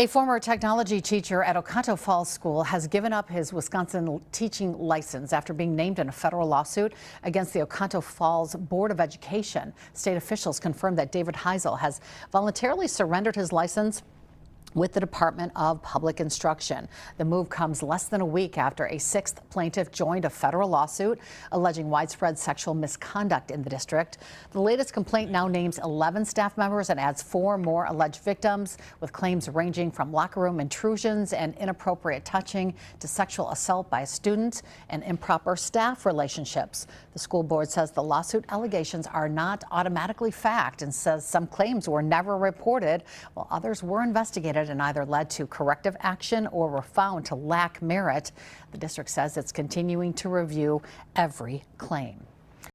A former technology teacher at Oconto Falls School has given up his Wisconsin teaching license after being named in a federal lawsuit against the Oconto Falls Board of Education. State officials confirmed that David Heisel has voluntarily surrendered his license with the Department of Public Instruction. The move comes less than a week after a sixth plaintiff joined a federal lawsuit alleging widespread sexual misconduct in the district. The latest complaint now names 11 staff members and adds 4 more alleged victims, with claims ranging from locker room intrusions and inappropriate touching to sexual assault by a student and improper staff relationships. The school board says the lawsuit allegations are not automatically fact and says some claims were never reported, while others were investigated and either led to corrective action or were found to lack merit. The district says it's continuing to review every claim.